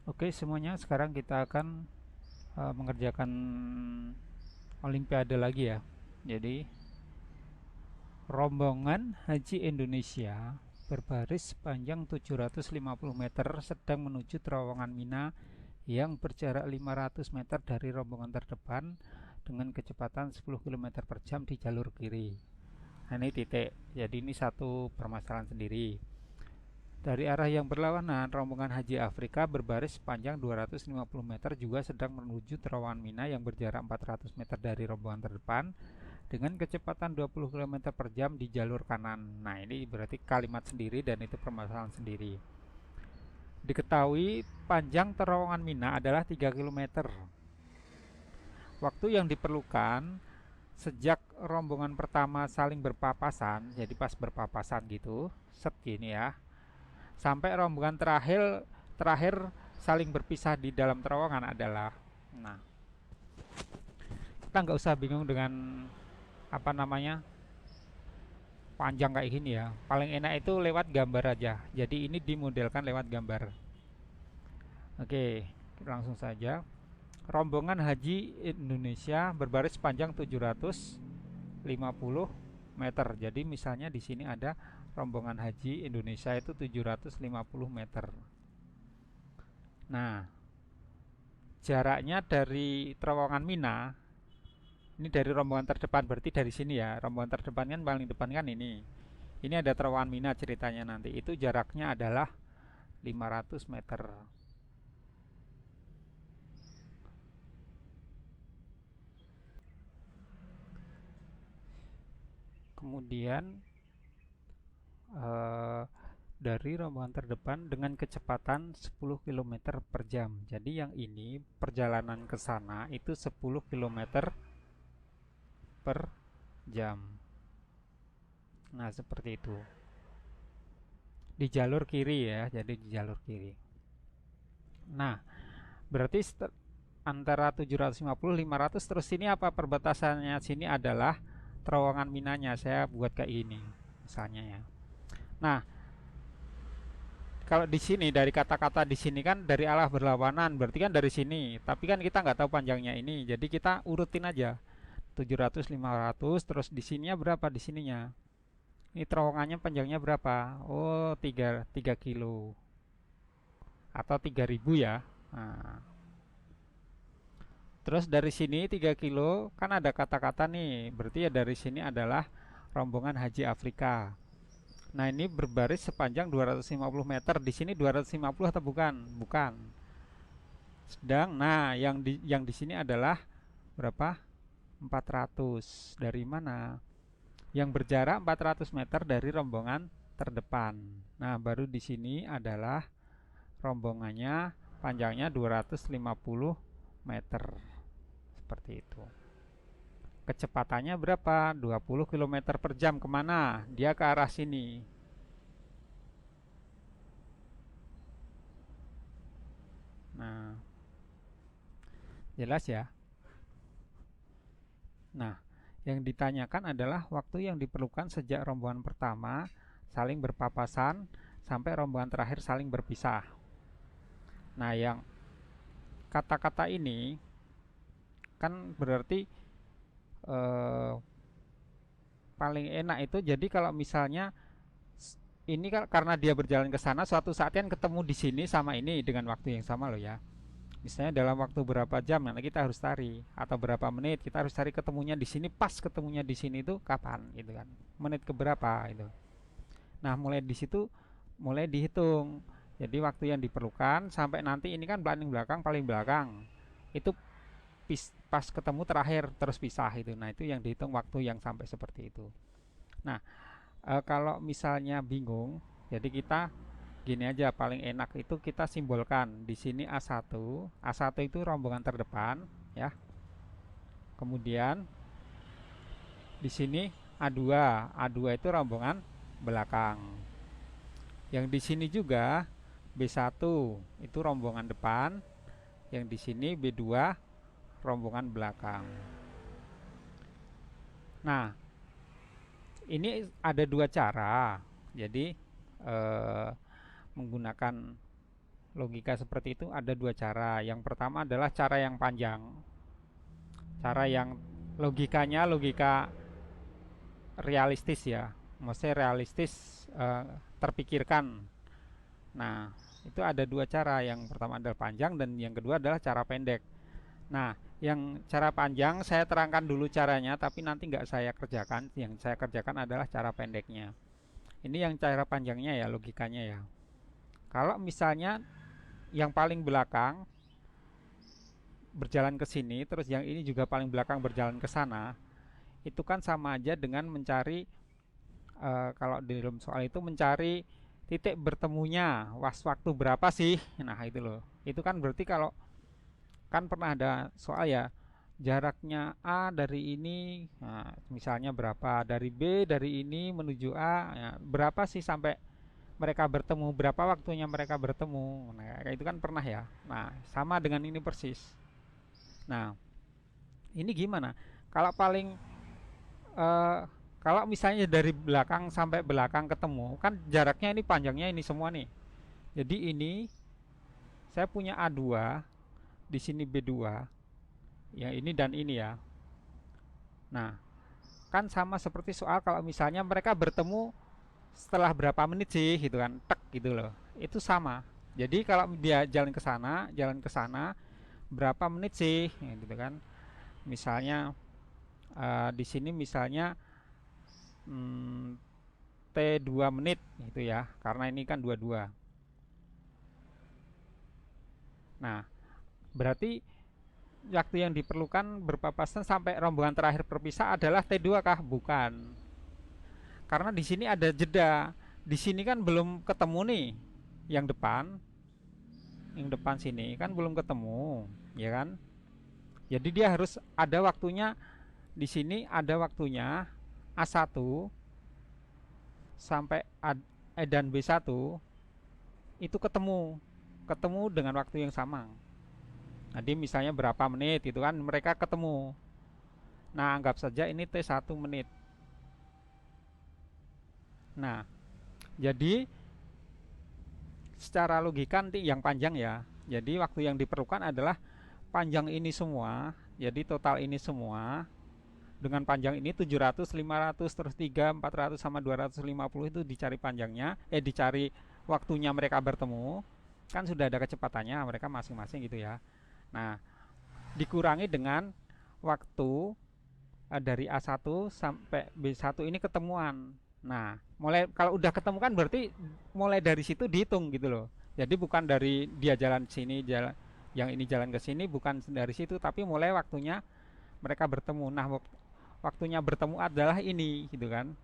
Oke semuanya, sekarang kita akan mengerjakan Olimpiade lagi ya. Jadi rombongan Haji Indonesia berbaris sepanjang 750 meter sedang menuju terowongan Mina yang berjarak 500 meter dari rombongan terdepan dengan kecepatan 10 km per jam di jalur kiri. Nah ini titik, jadi ini satu permasalahan sendiri. Dari arah yang berlawanan, rombongan Haji Afrika berbaris sepanjang 250 meter juga sedang menuju terowongan Mina yang berjarak 400 meter dari rombongan terdepan dengan kecepatan 20 km per jam di jalur kanan. Nah ini berarti kalimat sendiri dan itu permasalahan sendiri. Diketahui panjang terowongan Mina adalah 3 km. Waktu yang diperlukan sejak rombongan pertama saling berpapasan, jadi pas berpapasan gitu, set gini ya, sampai rombongan terakhir terakhir saling berpisah di dalam terowongan adalah, nah kita nggak usah bingung dengan apa namanya panjang kayak gini ya, paling enak itu lewat gambar aja, jadi ini dimodelkan lewat gambar. Oke, langsung saja. Rombongan Haji Indonesia berbaris panjang 750 meter. Jadi misalnya di sini ada rombongan Haji Indonesia itu 750 meter. Nah, jaraknya dari terowongan Mina, ini dari rombongan terdepan, berarti dari sini ya. Rombongan terdepan kan paling depan kan ini. Ini ada terowongan Mina ceritanya nanti. Itu jaraknya adalah 500 meter. Kemudian eh, dari rombongan terdepan dengan kecepatan 10 km per jam. Jadi yang ini perjalanan ke sana itu 10 km per jam. Nah, seperti itu. Di jalur kiri ya, jadi di jalur kiri. Nah, berarti antara 750 500 terus sini apa perbatasannya? Sini adalah terowongan minanya. Saya buat kayak ini misalnya ya. Nah, kalau di sini dari kata-kata di sini kan dari arah berlawanan, berarti kan dari sini. Tapi kan kita nggak tahu panjangnya ini, jadi kita urutin aja. 700 500 terus di sininya berapa di sininya? Ini terowongannya panjangnya berapa? Oh, 3 kilo atau 3000 ya. Nah, terus dari sini 3 kilo kan ada kata-kata nih, berarti ya dari sini adalah rombongan Haji Afrika. Nah, ini berbaris sepanjang 250 meter. Di sini 250 atau bukan? Bukan. Sedang, nah yang di sini adalah berapa? 400. Dari mana? Yang berjarak 400 meter dari rombongan terdepan. Nah, baru di sini adalah rombongannya panjangnya 250 meter. Seperti itu. Kecepatannya berapa? 20 km per jam kemana? Dia ke arah sini. Nah, jelas ya. Nah, yang ditanyakan adalah waktu yang diperlukan sejak rombongan pertama saling berpapasan sampai rombongan terakhir saling berpisah. Nah, yang kata-kata ini kan berarti eh, paling enak itu jadi kalau misalnya ini kan karena dia berjalan ke sana suatu saat kan ketemu di sini sama ini dengan waktu yang sama loh ya. Misalnya dalam waktu berapa jam nanti kita harus cari atau berapa menit kita harus cari ketemunya di sini pas ketemunya di sini itu kapan gitu kan. Menit ke berapa itu. Nah, mulai di situ mulai dihitung. Jadi waktu yang diperlukan sampai nanti ini kan paling belakang paling belakang. Itu pas ketemu terakhir terus pisah itu. Nah, itu yang dihitung waktu yang sampai seperti itu. Nah, kalau misalnya bingung, jadi kita gini aja paling enak itu kita simbolkan di sini A1. A1 itu rombongan terdepan ya. Kemudian di sini A2. A2 itu rombongan belakang. Yang di sini juga B1 itu rombongan depan, yang di sini B2 rombongan belakang. Nah, ini ada dua cara. Jadi menggunakan logika seperti itu ada dua cara. Yang pertama adalah cara yang panjang, cara yang logikanya logika realistis ya, maksudnya realistis, terpikirkan. Nah, itu ada dua cara. Yang pertama adalah panjang dan yang kedua adalah cara pendek. Nah, yang cara panjang saya terangkan dulu caranya, tapi nanti nggak saya kerjakan. Yang saya kerjakan adalah cara pendeknya. Ini yang cara panjangnya ya, logikanya ya. Kalau misalnya yang paling belakang berjalan ke sini, terus yang ini juga paling belakang berjalan ke sana, itu kan sama aja dengan mencari, kalau di dalam soal itu mencari titik bertemunya waktu berapa sih. Nah itu loh, itu kan berarti kalau kan pernah ada soal ya, jaraknya A dari ini, nah, misalnya berapa dari B dari ini menuju A ya, berapa sih sampai mereka bertemu, berapa waktunya mereka bertemu. Nah kayak itu kan pernah ya. Nah sama dengan ini persis. Nah ini gimana kalau paling, eh, kalau misalnya dari belakang sampai belakang ketemu kan jaraknya ini panjangnya ini semua nih. Jadi ini saya punya A2, di sini B2, ya ini dan ini ya. Nah, kan sama seperti soal kalau misalnya mereka bertemu setelah berapa menit sih gitu kan, tek gitu loh. Itu sama. Jadi kalau dia jalan ke sana berapa menit sih ya, gitu kan. Misalnya, di sini misalnya, hmm, T 2 menit gitu ya. Karena ini kan 22. Nah, berarti waktu yang diperlukan berpapasan sampai rombongan terakhir berpisah adalah T2 kah? Bukan. Karena di sini ada jeda. Di sini kan belum ketemu nih. Yang depan sini kan belum ketemu, ya kan? Jadi dia harus ada waktunya, di sini ada waktunya A1 sampai E dan B1 itu ketemu dengan waktu yang sama. Jadi misalnya berapa menit itu kan mereka ketemu. Nah, anggap saja ini T1 menit. Nah, jadi secara logika nanti yang panjang ya. Jadi waktu yang diperlukan adalah panjang ini semua. Jadi total ini semua dengan panjang ini 700, 500, terus 3, 400 sama 250 itu dicari panjangnya, dicari waktunya mereka bertemu. Kan sudah ada kecepatannya mereka masing-masing gitu ya. Nah, dikurangi dengan waktu, dari A1 sampai B1 ini ketemuan. Nah, mulai kalau udah ketemu kan berarti mulai dari situ dihitung gitu loh. Jadi bukan dari dia jalan sini, jalan yang ini jalan ke sini, bukan dari situ, tapi mulai waktunya mereka bertemu. Nah, waktunya bertemu adalah ini gitu kan.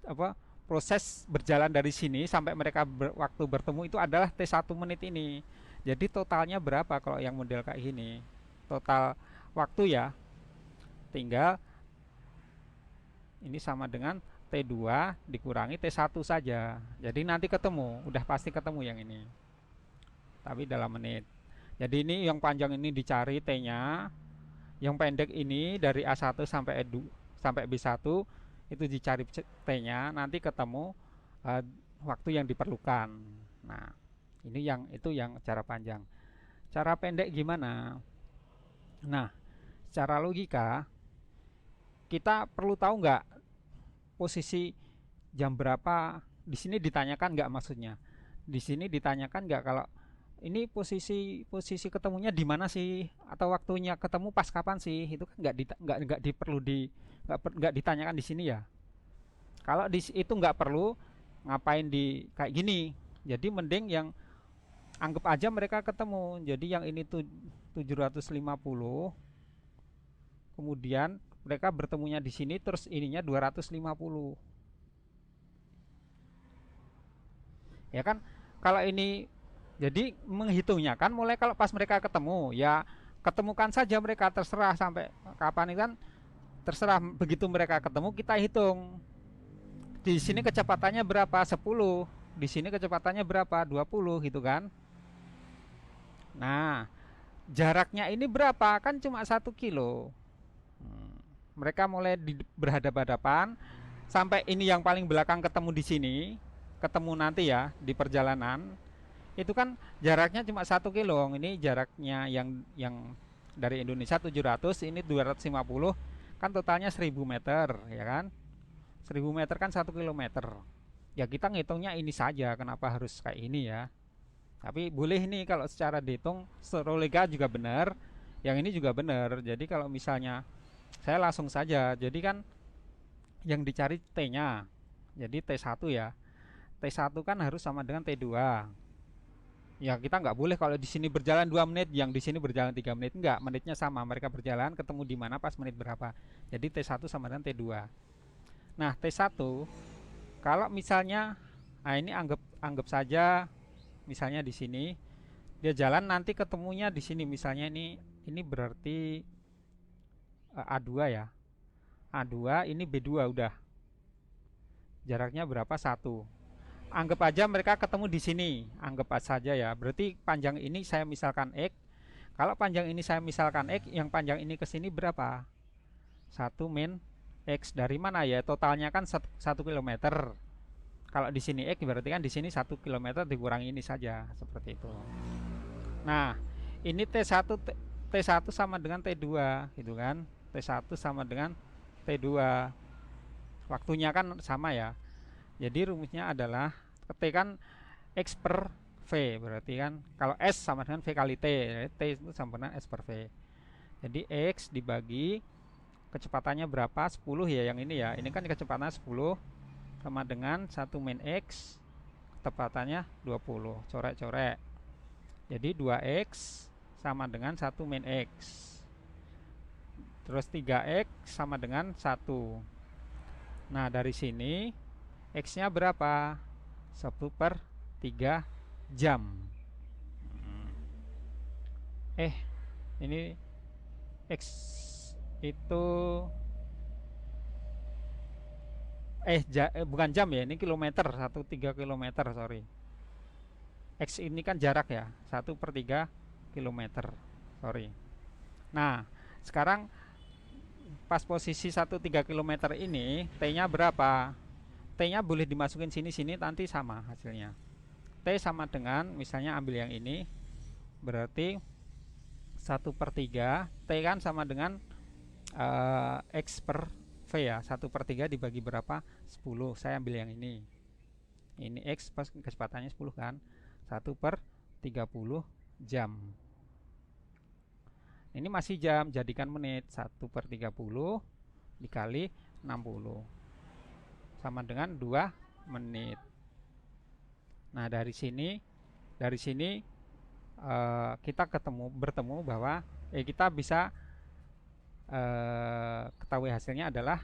Apa, proses berjalan dari sini sampai mereka waktu bertemu itu adalah T1 menit ini. Jadi totalnya berapa kalau yang model kayak gini? Total waktu ya, tinggal ini sama dengan T2 dikurangi T1 saja. Jadi nanti ketemu, udah pasti ketemu yang ini. Tapi dalam menit. Jadi ini yang panjang ini dicari T-nya, yang pendek ini dari A1 sampai sampai B1 itu dicari T-nya, nanti ketemu, uh, waktu yang diperlukan. Nah, ini yang itu yang cara panjang. Cara pendek gimana? Nah, secara logika kita perlu tahu nggak posisi jam berapa. Di sini ditanyakan nggak, maksudnya di sini ditanyakan nggak kalau ini posisi posisi ketemunya di mana sih, atau waktunya ketemu pas kapan sih, itu kan nggak diperlu nggak ditanyakan di sini ya. Kalau itu nggak perlu, ngapain di kayak gini. Jadi mending yang anggap aja mereka ketemu. Jadi yang ini tuh 750, kemudian mereka bertemunya di sini, terus ininya 250. Ya kan? Kalau ini jadi menghitungnya kan mulai kalau pas mereka ketemu, ya ketemukan saja mereka, terserah sampai kapan itu kan terserah. Begitu mereka ketemu kita hitung. Di sini kecepatannya berapa? 10. Di sini kecepatannya berapa? 20 gitu kan. Nah, jaraknya ini berapa? Kan cuma 1 kilo. Mereka mulai berhadapan-hadapan sampai ini yang paling belakang ketemu di sini, ketemu nanti ya di perjalanan. Itu kan jaraknya cuma 1 kilo. Ini jaraknya yang dari Indonesia 700, ini 250, kan totalnya 1000 meter, ya kan? 1000 meter kan 1 kilometer. Ya kita ngitungnya ini saja, kenapa harus kayak ini ya? Tapi boleh nih kalau secara dihitung Strolega juga benar, yang ini juga benar. Jadi kalau misalnya saya langsung saja, jadi kan yang dicari T-nya. Jadi T1 ya. T1 kan harus sama dengan T2. Ya kita nggak boleh kalau di sini berjalan 2 menit, yang di sini berjalan 3 menit. Enggak, menitnya sama. Mereka berjalan ketemu di mana pas menit berapa. Jadi T1 sama dengan T2. Nah, T1 kalau misalnya, nah ini anggap anggap saja misalnya di sini dia jalan nanti ketemunya di sini, misalnya ini berarti A2 ya. A2 ini B2 udah. Jaraknya berapa? 1. Anggap aja mereka ketemu di sini. Anggap saja ya. Berarti panjang ini saya misalkan X. Kalau panjang ini saya misalkan X, yang panjang ini ke sini berapa? 1 min X dari mana ya? Totalnya kan 1 kilometer. Kalau di sini X berarti kan di sini 1 kilometer dikurangi ini saja, seperti itu. Nah, ini T1 T1 sama dengan T2 gitu kan. T1 sama dengan T2. Waktunya kan sama ya. Jadi rumusnya adalah T kan X per V, berarti kan kalau S sama dengan V kali T, T itu sama dengan S per V. Jadi X dibagi kecepatannya berapa? 10 ya yang ini ya. Ini kan kecepatan 10 sama dengan 1 min X, kecepatannya 20. Corek-corek. Jadi 2X sama dengan 1 min X. Terus 3X sama dengan 1. Nah, dari sini X-nya berapa? 1/3 jam. Ini X itu bukan jam ya, ini kilometer, 1/3 kilometer, sorry. X ini kan jarak ya, 1/3 kilometer, sorry. Nah, sekarang pas posisi 1/3 kilometer ini T-nya berapa? T-nya boleh dimasukin sini-sini, nanti sama hasilnya. T sama dengan, misalnya ambil yang ini, berarti 1/3. T kan sama dengan X per V ya. 1/3 dibagi berapa? 10. Saya ambil yang ini. Ini X pas kecepatannya 10 kan. 1/30 jam. Ini masih jam, jadikan menit. 1/30 dikali 60 sama dengan 2 menit. Nah, dari sini kita bertemu bahwa kita bisa ketahui hasilnya adalah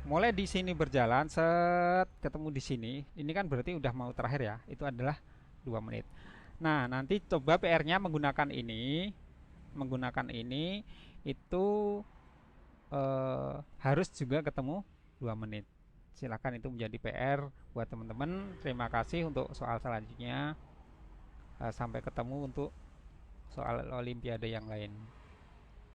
mulai di sini berjalan set ketemu di sini. Ini kan berarti udah mau terakhir ya. Itu adalah 2 menit. Nah, nanti coba PR-nya menggunakan ini itu harus juga ketemu 2 menit. Silakan, itu menjadi PR buat teman-teman. Terima kasih untuk soal selanjutnya. Sampai ketemu untuk soal olimpiade yang lain.